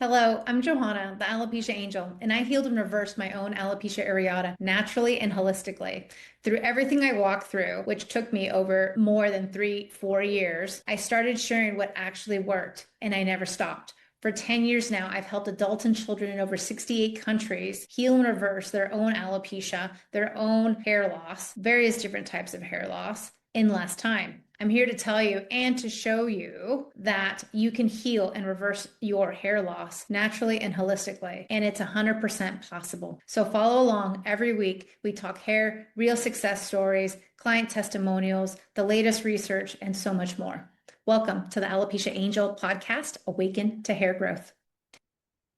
Hello, I'm Johanna, the alopecia angel, and I healed and reversed my own alopecia areata naturally and holistically. Through everything I walked through, which took me over more than 3, 4 years, I started sharing what actually worked, and I never stopped. For 10 years now, I've helped adults and children in over 68 countries heal and reverse their own alopecia, their own hair loss, various different types of hair loss in less time. I'm here to tell you and to show you that you can heal and reverse your hair loss naturally and holistically, and it's 100% possible. So follow along every week. We talk hair, real success stories, client testimonials, the latest research, and so much more. Welcome to the Alopecia Angel podcast, Awaken to Hair Growth.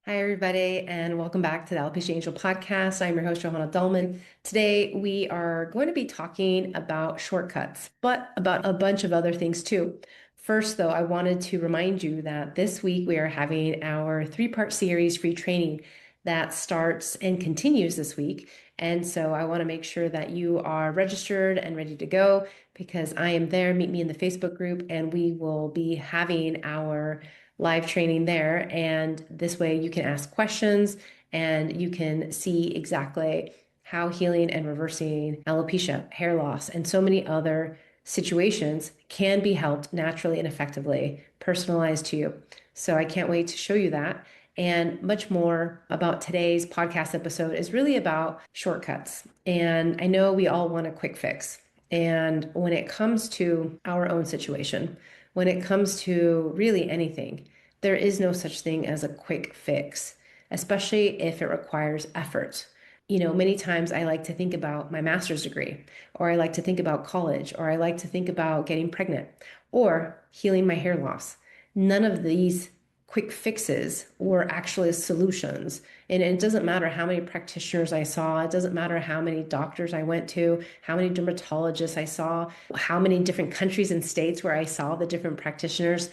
Hi, everybody, and welcome back to the Alopecia Angel podcast. I'm your host, Johanna 𝐸𝐞. Today, we are going to be talking about shortcuts, but about a bunch of other things too. First, though, I wanted to remind you that this week we are having our 3-part series free training that starts and continues this week. And so I want to make sure that you are registered and ready to go because I am there. Meet me in the Facebook group, and we will be having our live training there. And this way you can ask questions and you can see exactly how healing and reversing alopecia, hair loss, and so many other situations can be helped naturally and effectively, personalized to you. So I can't wait to show you that. And much more about today's podcast episode is really about shortcuts. And I know we all want a quick fix. And when it comes to our own situation, when it comes to really anything, there is no such thing as a quick fix, especially if it requires effort. You know, many times I like to think about my master's degree, or I like to think about college, or I like to think about getting pregnant, or healing my hair loss. None of these quick fixes were actually solutions. And it doesn't matter how many practitioners I saw. It doesn't matter how many doctors I went to, how many dermatologists I saw, how many different countries and states where I saw the different practitioners.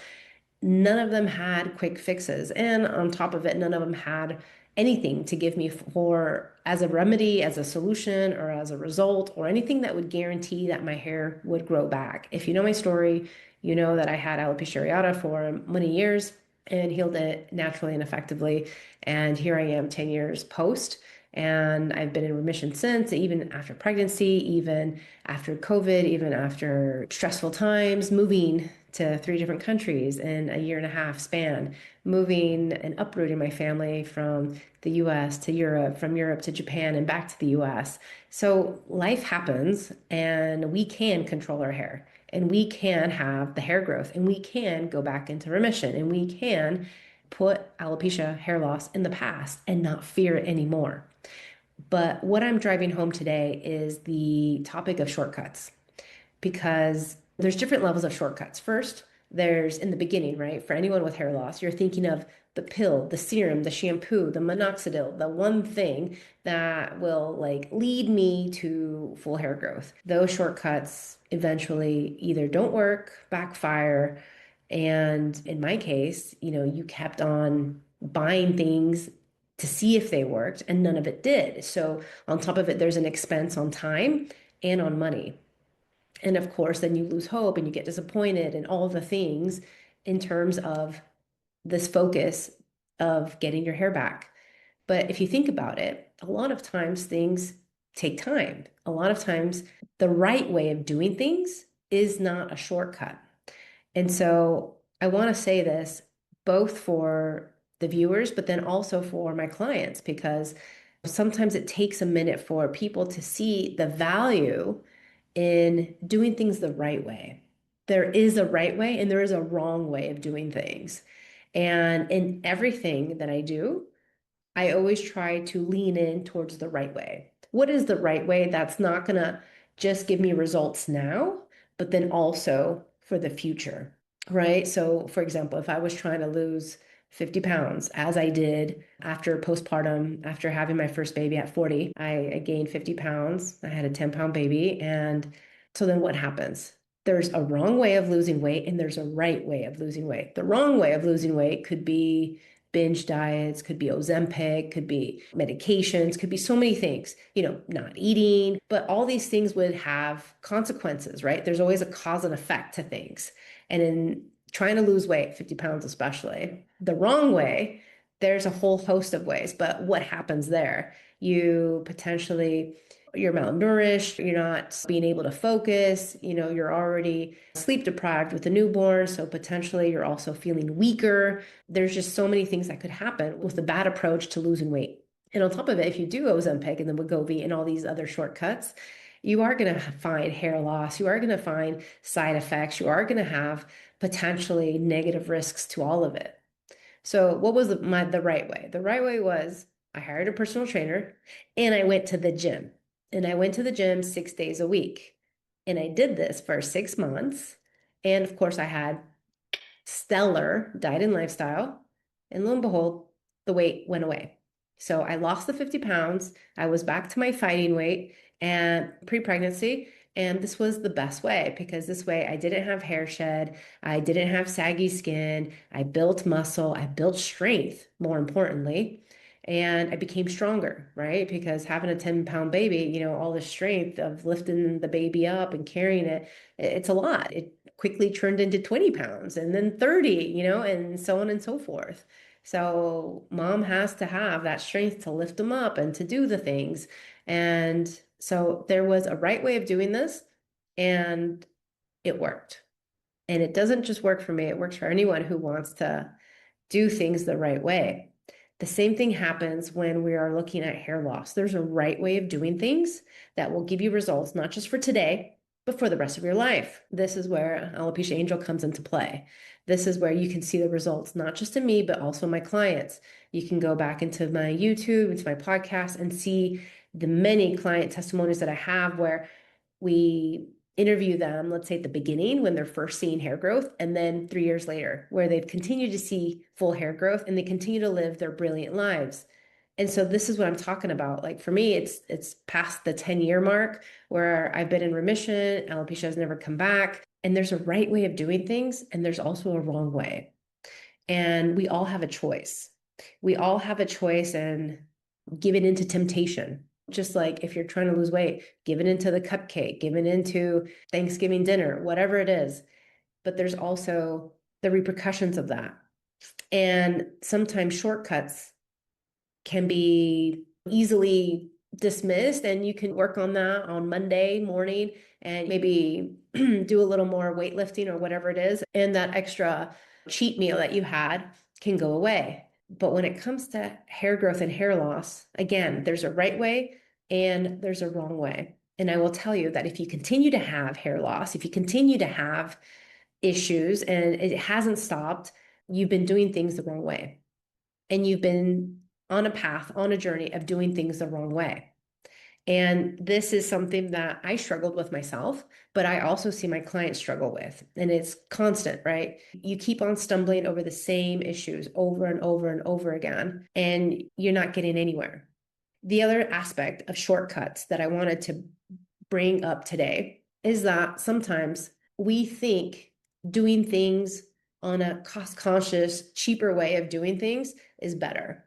None of them had quick fixes. And on top of it, none of them had anything to give me for as a remedy, as a solution, or as a result, or anything that would guarantee that my hair would grow back. If you know my story, you know that I had alopecia areata for many years and healed it naturally and effectively. And here I am 10 years post, and I've been in remission since, even after pregnancy, even after COVID, even after stressful times, moving to 3 different countries in a 1.5 year span, moving and uprooting my family from the US to Europe, from Europe to Japan, and back to the US. So life happens, and we can control our hair, and we can have the hair growth, and we can go back into remission, and we can put alopecia, hair loss in the past and not fear it anymore. But what I'm driving home today is the topic of shortcuts, because there's different levels of shortcuts. First, there's in the beginning, right? For anyone with hair loss, you're thinking of the pill, the serum, the shampoo, the minoxidil, the one thing that will lead me to full hair growth. Those shortcuts eventually either don't work, backfire, and in my case, you kept on buying things to see if they worked, and none of it did. So on top of it, there's an expense on time and on money. And of course, then you lose hope and you get disappointed and all the things in terms of this focus of getting your hair back. But if you think about it, a lot of times things take time. A lot of times the right way of doing things is not a shortcut. And so I want to say this both for the viewers, but then also for my clients, because sometimes it takes a minute for people to see the value in doing things the right way. There is a right way and there is a wrong way of doing things. And in everything that I do, I always try to lean in towards the right way. What is the right way that's not going to just give me results now, but then also for the future, right? So, for example, if I was trying to lose 50 pounds, as I did after postpartum, after having my first baby at 40, I gained 50 pounds. I had a 10-pound baby. And so then what happens? There's a wrong way of losing weight and there's a right way of losing weight. The wrong way of losing weight could be binge diets, could be Ozempic, could be medications, could be so many things, not eating, but all these things would have consequences, right? There's always a cause and effect to things. And in trying to lose weight, 50 pounds especially, the wrong way There's a whole host of ways, but what happens there? You're malnourished, you're not being able to focus, you're already sleep deprived with a newborn, so potentially you're also feeling weaker. There's just so many things that could happen with a bad approach to losing weight. And on top of it, if you do Ozempic and then Wegovy and all these other shortcuts, you are going to find hair loss, you are going to find side effects, you are going to have potentially negative risks to all of it. So what was the right way? The right way was I hired a personal trainer and I went to the gym. And I went to the gym 6 days a week. And I did this for 6 months. And of course, I had stellar diet and lifestyle. And lo and behold, the weight went away. So I lost the 50 pounds. I was back to my fighting weight and pre-pregnancy. And this was the best way because this way I didn't have hair shed. I didn't have saggy skin. I built muscle. I built strength, more importantly. And I became stronger, right? Because having a 10-pound baby, all the strength of lifting the baby up and carrying it, it's a lot. It quickly turned into 20 pounds and then 30, and so on and so forth. So mom has to have that strength to lift them up and to do the things. And so there was a right way of doing this and it worked. And it doesn't just work for me, it works for anyone who wants to do things the right way. The same thing happens when we are looking at hair loss. There's a right way of doing things that will give you results, not just for today, but for the rest of your life. This is where Alopecia Angel comes into play. This is where you can see the results, not just in me, but also my clients. You can go back into my YouTube, into my podcast, and see the many client testimonies that I have where we interview them, let's say at the beginning when they're first seeing hair growth, and then 3 years later, where they've continued to see full hair growth and they continue to live their brilliant lives. And so this is what I'm talking about. Like for me, it's past the 10-year mark where I've been in remission, alopecia has never come back. And there's a right way of doing things, and there's also a wrong way. And we all have a choice. We all have a choice and give it into temptation. Just like if you're trying to lose weight, give it into the cupcake, give it into Thanksgiving dinner, whatever it is. But there's also the repercussions of that. And sometimes shortcuts can be easily dismissed, and you can work on that on Monday morning and maybe do a little more weightlifting or whatever it is. And that extra cheat meal that you had can go away. But when it comes to hair growth and hair loss, again, there's a right way and there's a wrong way. And I will tell you that if you continue to have hair loss, if you continue to have issues and it hasn't stopped, you've been doing things the wrong way. And you've been on a path, on a journey of doing things the wrong way. And this is something that I struggled with myself, but I also see my clients struggle with. And it's constant, right? You keep on stumbling over the same issues over and over and over again, and you're not getting anywhere. The other aspect of shortcuts that I wanted to bring up today is that sometimes we think doing things on a cost-conscious, cheaper way of doing things is better.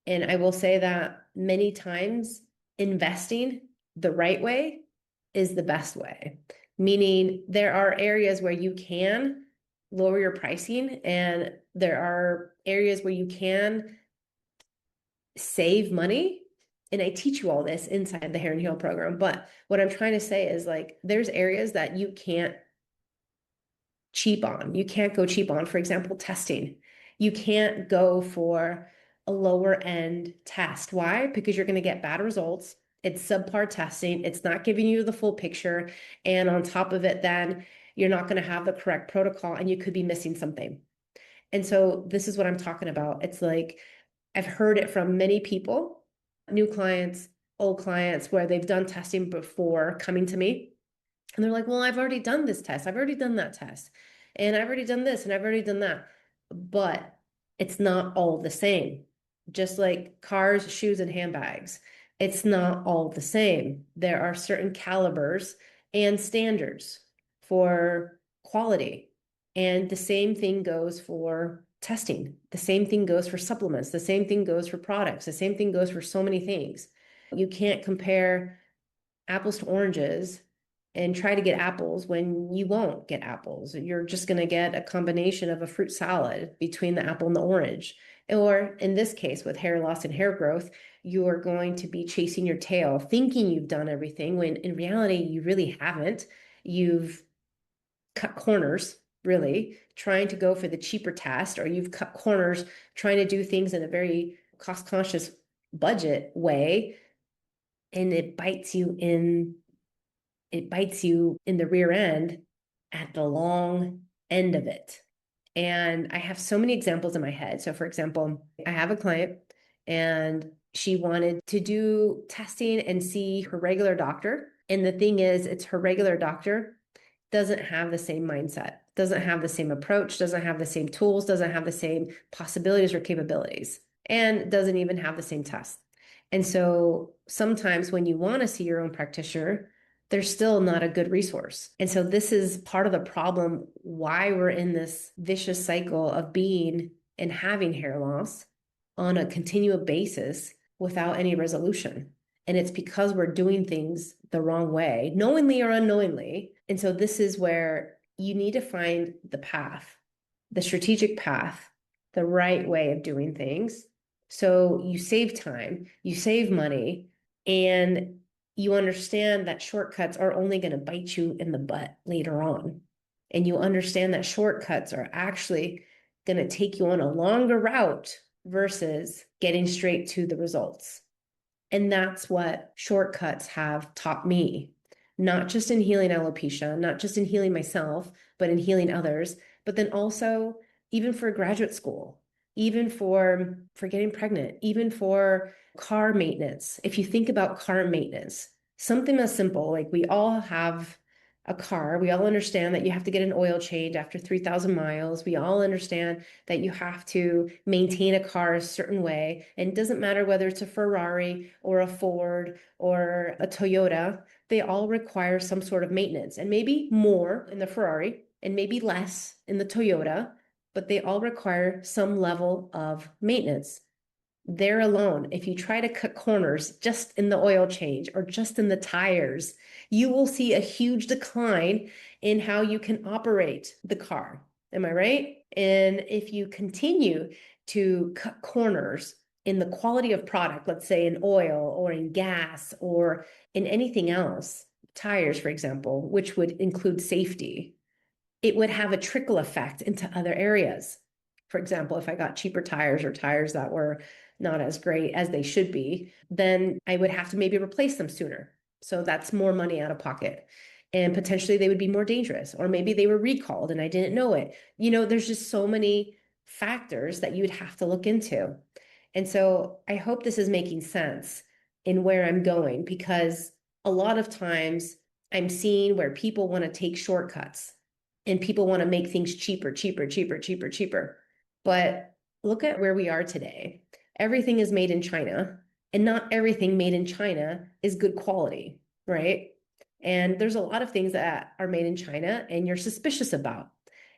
And I will say that many times investing the right way is the best way, meaning there are areas where you can lower your pricing and there are areas where you can save money. And I teach you all this inside the Hair and Heal program. But what I'm trying to say is like, there's areas that you can't cheap on. You can't go cheap on. For example, testing. You can't go for a lower end test. Why? Because you're going to get bad results. It's subpar testing. It's not giving you the full picture. And on top of it, then you're not going to have the correct protocol and you could be missing something. And so this is what I'm talking about. It's like, I've heard it from many people, new clients, old clients, where they've done testing before coming to me. And they're like, well, I've already done this test. I've already done that test. And I've already done this and I've already done that. But it's not all the same. Just like cars, shoes, and handbags, it's not all the same. There are certain calibers and standards for quality. And the same thing goes for testing. The same thing goes for supplements. The same thing goes for products. The same thing goes for so many things. You can't compare apples to oranges and try to get apples when you won't get apples. You're just going to get a combination of a fruit salad between the apple and the orange. Or in this case, with hair loss and hair growth, you are going to be chasing your tail, thinking you've done everything, when in reality, you really haven't. You've cut corners, really, trying to go for the cheaper test, or you've cut corners trying to do things in a very cost-conscious budget way, and it bites you in the rear end at the long end of it. And I have so many examples in my head. So for example, I have a client and she wanted to do testing and see her regular doctor. And the thing is, it's her regular doctor doesn't have the same mindset, doesn't have the same approach, doesn't have the same tools, doesn't have the same possibilities or capabilities, and doesn't even have the same test. And so sometimes when you want to see your own practitioner, they're still not a good resource. And so this is part of the problem why we're in this vicious cycle of being and having hair loss on a continual basis without any resolution. And it's because we're doing things the wrong way, knowingly or unknowingly. And so this is where you need to find the path, the strategic path, the right way of doing things. So you save time, you save money, and you understand that shortcuts are only going to bite you in the butt later on. And you understand that shortcuts are actually going to take you on a longer route versus getting straight to the results. And that's what shortcuts have taught me, not just in healing alopecia, not just in healing myself, but in healing others, but then also even for graduate school, even for getting pregnant, even for car maintenance. If you think about car maintenance, something as simple, like we all have a car, we all understand that you have to get an oil change after 3,000 miles. We all understand that you have to maintain a car a certain way. And it doesn't matter whether it's a Ferrari or a Ford or a Toyota, they all require some sort of maintenance, and maybe more in the Ferrari and maybe less in the Toyota, but they all require some level of maintenance. There alone, if you try to cut corners just in the oil change or just in the tires, you will see a huge decline in how you can operate the car. Am I right? And if you continue to cut corners in the quality of product, let's say in oil or in gas or in anything else, tires, for example, which would include safety, it would have a trickle effect into other areas. For example, if I got cheaper tires or tires that were not as great as they should be, then I would have to maybe replace them sooner. So that's more money out of pocket. And potentially they would be more dangerous, or maybe they were recalled and I didn't know it. There's just so many factors that you would have to look into. And so I hope this is making sense in where I'm going, because a lot of times I'm seeing where people want to take shortcuts and people want to make things cheaper. But look at where we are today. Everything is made in China, and not everything made in China is good quality, right? And there's a lot of things that are made in China and you're suspicious about.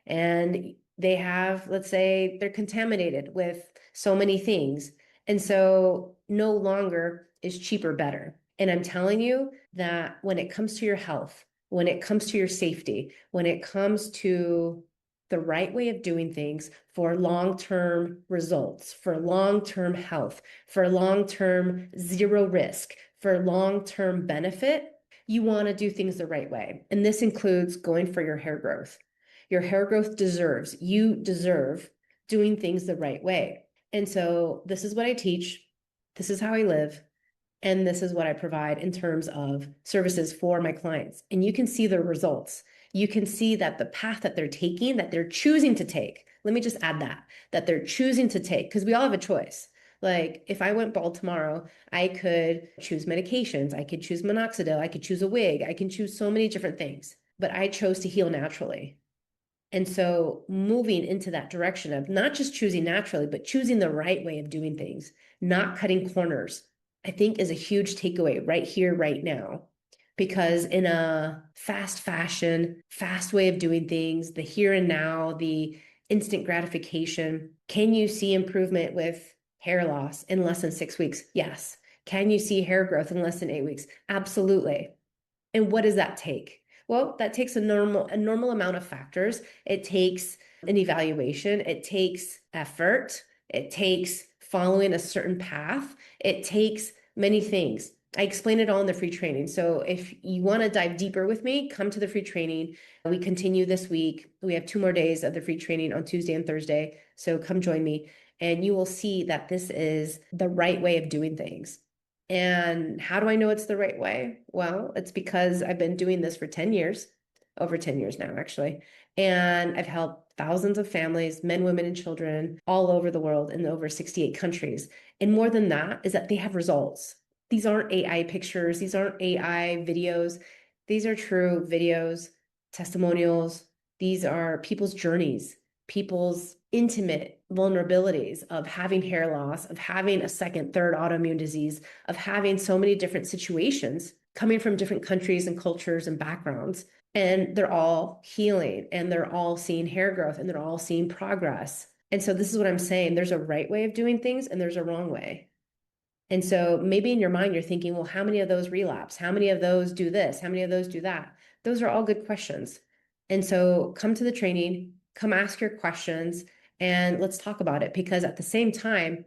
And they have, let's say, they're contaminated with so many things. And so no longer is cheaper better. And I'm telling you that when it comes to your health, when it comes to your safety, when it comes to the right way of doing things for long-term results, for long-term health, for long-term zero risk, for long-term benefit, you want to do things the right way. And this includes going for your hair growth. Your hair growth you deserve doing things the right way. And so this is what I teach. This is how I live. And this is what I provide in terms of services for my clients. And you can see the results. You can see that the path that they're taking, that they're choosing to take. Let me just add that they're choosing to take, because we all have a choice. Like if I went bald tomorrow, I could choose medications. I could choose minoxidil. I could choose a wig. I can choose so many different things, but I chose to heal naturally. And so moving into that direction of not just choosing naturally, but choosing the right way of doing things, not cutting corners, I think is a huge takeaway right here, right now. Because in a fast fashion, fast way of doing things, the here and now, the instant gratification, can you see improvement with hair loss in less than 6 weeks? Yes. Can you see hair growth in less than 8 weeks? Absolutely. And what does that take? Well, that takes a normal amount of factors. It takes an evaluation. It takes effort. It takes following a certain path. It takes many things. I explain it all in the free training. So if you want to dive deeper with me, come to the free training. We continue this week. We have 2 more days of the free training on Tuesday and Thursday. So come join me and you will see that this is the right way of doing things. And how do I know it's the right way? Well, it's because I've been doing this for 10 years, over 10 years now, actually. And I've helped thousands of families, men, women, and children all over the world in over 68 countries. And more than that is that they have results. These aren't AI pictures. These aren't AI videos. These are true videos, testimonials. These are people's journeys, people's intimate vulnerabilities of having hair loss, of having a second, third autoimmune disease, of having so many different situations coming from different countries and cultures and backgrounds. And they're all healing and they're all seeing hair growth and they're all seeing progress. And so this is what I'm saying. There's a right way of doing things and there's a wrong way. And so maybe in your mind, you're thinking, well, how many of those relapse? How many of those do this? How many of those do that? Those are all good questions. And so come to the training, come ask your questions, and let's talk about it. Because at the same time,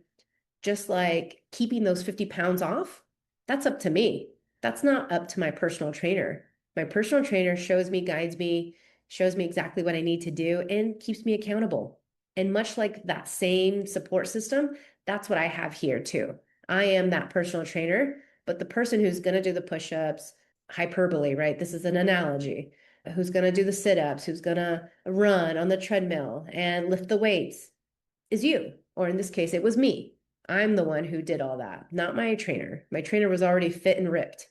just like keeping those 50 pounds off, that's up to me. That's not up to my personal trainer. My personal trainer shows me, guides me, shows me exactly what I need to do, and keeps me accountable. And much like that same support system, that's what I have here too. I am that personal trainer, but the person who's going to do the push-ups, hyperbole, right? This is an analogy. Who's going to do the sit-ups, who's going to run on the treadmill and lift the weights is you. Or in this case, it was me. I'm the one who did all that, not my trainer. My trainer was already fit and ripped.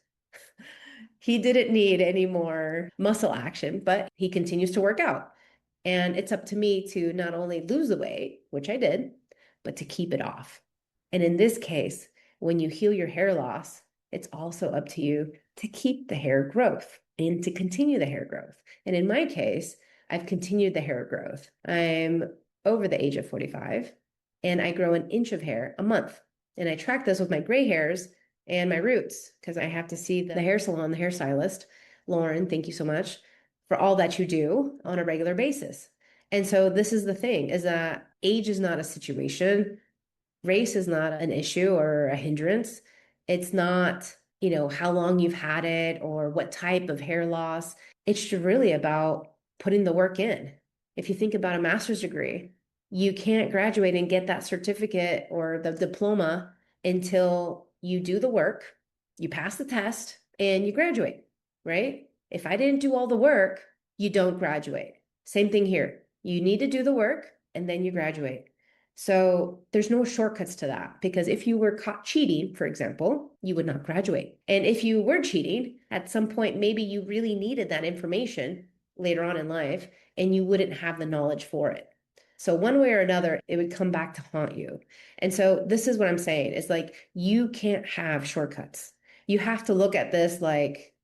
He didn't need any more muscle action, but he continues to work out. And it's up to me to not only lose the weight, which I did, but to keep it off. And in this case, when you heal your hair loss, it's also up to you to keep the hair growth and to continue the hair growth. And in my case, I've continued the hair growth. I'm over the age of 45 and I grow an inch of hair a month. And I track this with my gray hairs and my roots because I have to see the hair salon, the hairstylist. Lauren, thank you so much for all that you do on a regular basis. And so this is the thing, is that age is not a situation. Race is not an issue or a hindrance. It's not, how long you've had it or what type of hair loss. It's really about putting the work in. If you think about a master's degree, you can't graduate and get that certificate or the diploma until you do the work, you pass the test, and you graduate, right? If I didn't do all the work, you don't graduate. Same thing here. You need to do the work and then you graduate. So there's no shortcuts to that, because if you were caught cheating, for example, you would not graduate. And if you were cheating, at some point, maybe you really needed that information later on in life and you wouldn't have the knowledge for it. So one way or another, it would come back to haunt you. And so this is what I'm saying is like, you can't have shortcuts. You have to look at this like,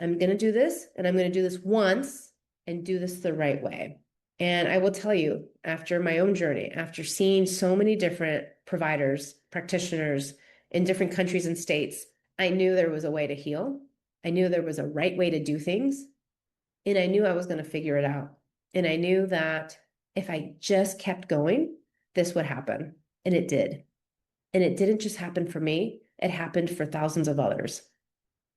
I'm going to do this and I'm going to do this once and do this the right way. And I will tell you, after my own journey, after seeing so many different providers, practitioners in different countries and states, I knew there was a way to heal. I knew there was a right way to do things. And I knew I was going to figure it out. And I knew that if I just kept going, this would happen. And it did. And it didn't just happen for me. It happened for thousands of others.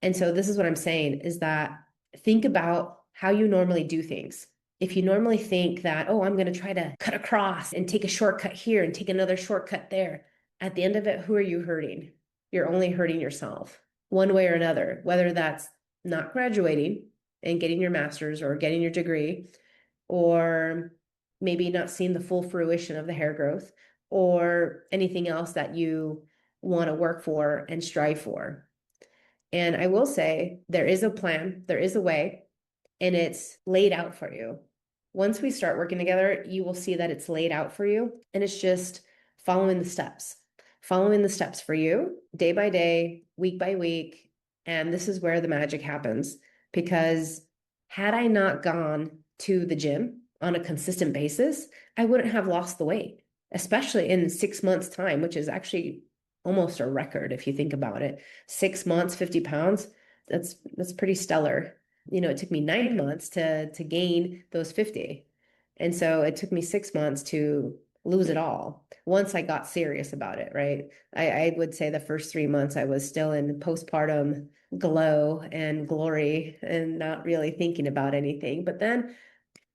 And so this is what I'm saying is that think about how you normally do things. If you normally think that, oh, I'm going to try to cut across and take a shortcut here and take another shortcut there, at the end of it, who are you hurting? You're only hurting yourself one way or another, whether that's not graduating and getting your master's or getting your degree, or maybe not seeing the full fruition of the hair growth or anything else that you want to work for and strive for. And I will say there is a plan, there is a way, and it's laid out for you. Once we start working together, you will see that it's laid out for you. And it's just following the steps for you day by day, week by week. And this is where the magic happens, because had I not gone to the gym on a consistent basis, I wouldn't have lost the weight, especially in 6 months' time, which is actually almost a record if you think about it. 6 months, 50 pounds, that's pretty stellar. it took me 9 months to gain those 50. And so it took me 6 months to lose it all once I got serious about it, right? I would say the first 3 months I was still in postpartum glow and glory and not really thinking about anything. But then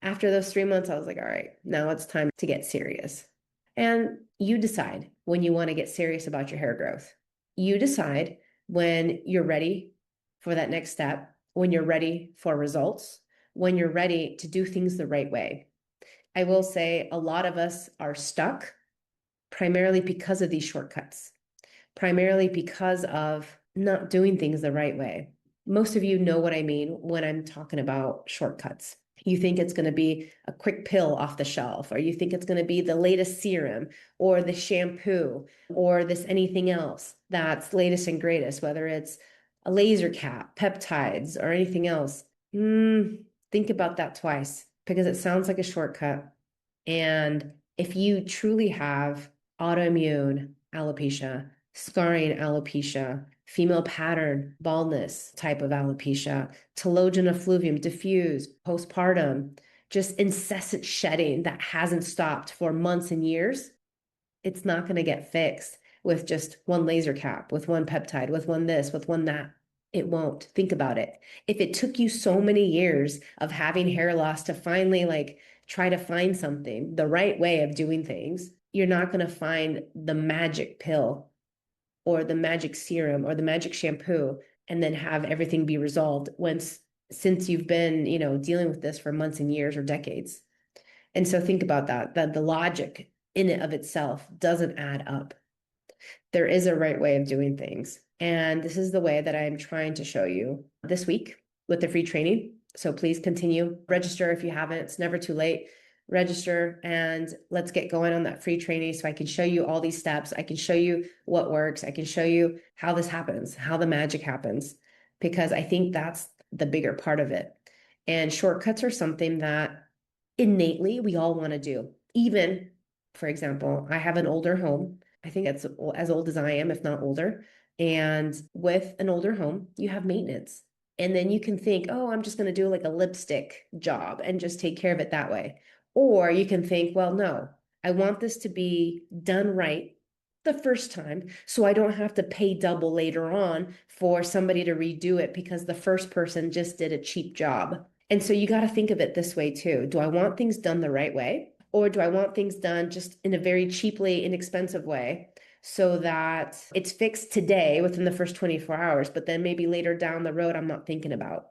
after those 3 months, I was like, all right, now it's time to get serious. And you decide when you want to get serious about your hair growth. You decide when you're ready for that next step, when you're ready for results, when you're ready to do things the right way. I will say a lot of us are stuck primarily because of these shortcuts, primarily because of not doing things the right way. Most of you know what I mean when I'm talking about shortcuts. You think it's going to be a quick pill off the shelf, or you think it's going to be the latest serum or the shampoo or this anything else that's latest and greatest, whether it's a laser cap, peptides, or anything else. Think about that twice because it sounds like a shortcut. And if you truly have autoimmune alopecia, scarring alopecia, female pattern baldness type of alopecia, telogen effluvium, diffuse, postpartum, just incessant shedding that hasn't stopped for months and years, it's not going to get fixed with just one laser cap, with one peptide, with one this, with one that. It won't. Think about it. If it took you so many years of having hair loss to finally try to find something, the right way of doing things, you're not going to find the magic pill or the magic serum or the magic shampoo and then have everything be resolved since you've been, dealing with this for months and years or decades. And so think about that the logic in it of itself doesn't add up. There is a right way of doing things. And this is the way that I'm trying to show you this week with the free training. So please continue. Register if you haven't. It's never too late. Register and let's get going on that free training so I can show you all these steps. I can show you what works. I can show you how this happens, how the magic happens, because I think that's the bigger part of it. And shortcuts are something that innately we all want to do. Even, for example, I have an older home. I think it's as old as I am, if not older. And with an older home, you have maintenance. And then you can think, oh, I'm just going to do like a lipstick job and just take care of it that way. Or you can think, well, no, I want this to be done right the first time so I don't have to pay double later on for somebody to redo it because the first person just did a cheap job. And so you got to think of it this way too. Do I want things done the right way? Or do I want things done just in a very cheaply inexpensive way so that it's fixed today within the first 24 hours, but then maybe later down the road, I'm not thinking about.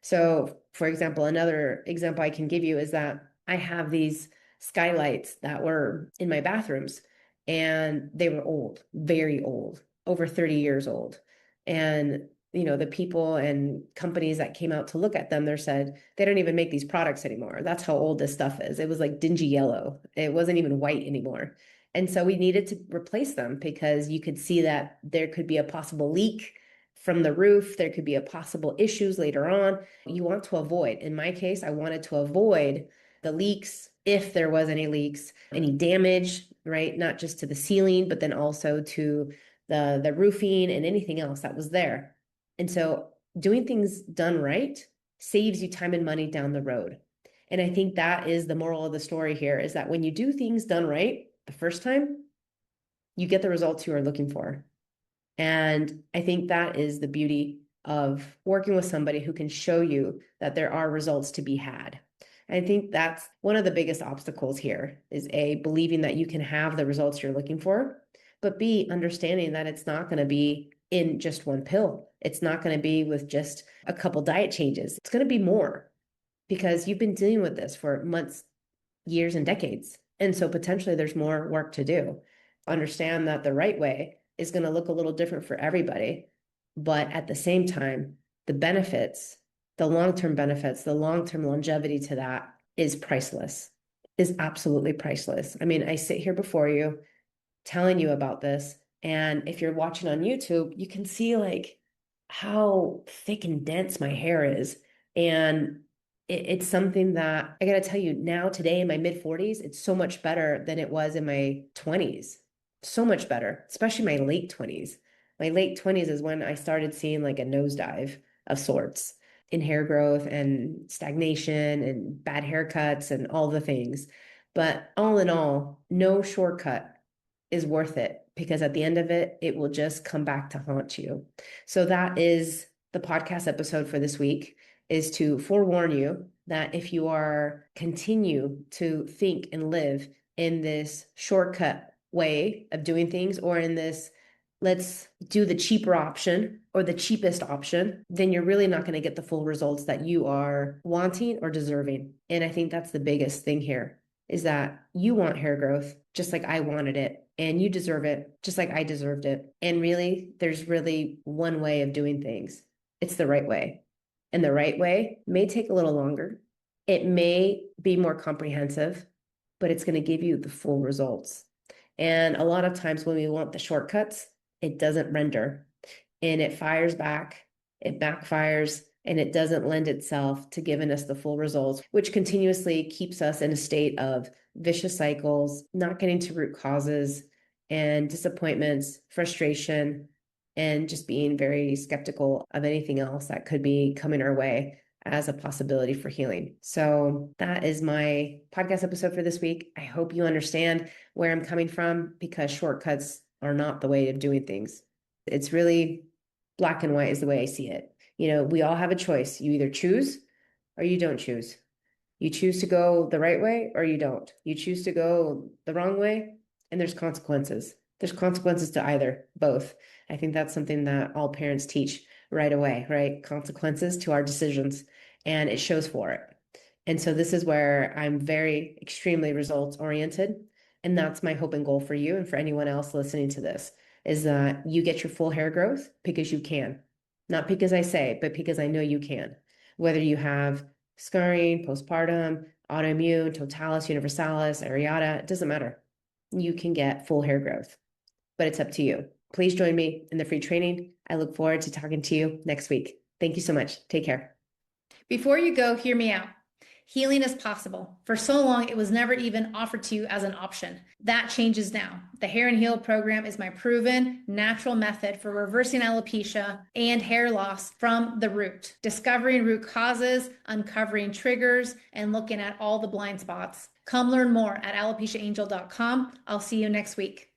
So for example, another example I can give you is that I have these skylights that were in my bathrooms and they were old, very old, over 30 years old. And the people and companies that came out to look at them, they said, they don't even make these products anymore. That's how old this stuff is. It was like dingy yellow. It wasn't even white anymore. And so we needed to replace them because you could see that there could be a possible leak from the roof. There could be a possible issues later on. You want to avoid. In my case, I wanted to avoid the leaks, if there was any leaks, any damage, right? Not just to the ceiling, but then also to the roofing and anything else that was there. And so doing things done right saves you time and money down the road. And I think that is the moral of the story here, is that when you do things done right the first time, you get the results you are looking for. And I think that is the beauty of working with somebody who can show you that there are results to be had. I think that's one of the biggest obstacles here is A, believing that you can have the results you're looking for, but B, understanding that it's not going to be in just one pill. It's not going to be with just a couple diet changes. It's going to be more because you've been dealing with this for months, years, and decades. And so potentially there's more work to do. Understand that the right way is going to look a little different for everybody. But at the same time, the benefits, the long-term benefits, the long-term longevity to that is priceless, is absolutely priceless. I mean, I sit here before you telling you about this. And if you're watching on YouTube, you can see like how thick and dense my hair is. And it's something that I got to tell you now, today in my mid 40s, it's so much better than it was in my 20s. So much better, especially my late 20s. My late 20s is when I started seeing like a nosedive of sorts. in hair growth and stagnation and bad haircuts and all the things. But all in all, no shortcut is worth it, because at the end of it, it will just come back to haunt you. So that is the podcast episode for this week, is to forewarn you that if you are continue to think and live in this shortcut way of doing things, or in this let's do the cheaper option or the cheapest option, then you're really not going to get the full results that you are wanting or deserving. And I think that's the biggest thing here, is that you want hair growth just like I wanted it, and you deserve it just like I deserved it. And really, there's really one way of doing things. It's the right way. And the right way may take a little longer. It may be more comprehensive, but it's going to give you the full results. And a lot of times when we want the shortcuts, it doesn't render, and it fires back, it backfires, and it doesn't lend itself to giving us the full results, which continuously keeps us in a state of vicious cycles, not getting to root causes, and disappointments, frustration, and just being very skeptical of anything else that could be coming our way as a possibility for healing. So that is my podcast episode for this week. I hope you understand where I'm coming from, because shortcuts are not the way of doing things. It's really black and white is the way I see it. We all have a choice. You either choose or you don't choose. You choose to go the right way or you don't. You choose to go the wrong way, and there's consequences. There's consequences to either, both. I think that's something that all parents teach right away, right? Consequences to our decisions, and it shows for it. And so this is where I'm very extremely results oriented. And that's my hope and goal for you and for anyone else listening to this, is that you get your full hair growth because you can. Not because I say, but because I know you can. Whether you have scarring, postpartum, autoimmune, totalis, universalis, areata, it doesn't matter. You can get full hair growth, but it's up to you. Please join me in the free training. I look forward to talking to you next week. Thank you so much. Take care. Before you go, hear me out. Healing is possible. For so long, it was never even offered to you as an option. That changes now. The Hair and Heal program is my proven natural method for reversing alopecia and hair loss from the root, discovering root causes, uncovering triggers, and looking at all the blind spots. Come learn more at alopeciaangel.com. I'll see you next week.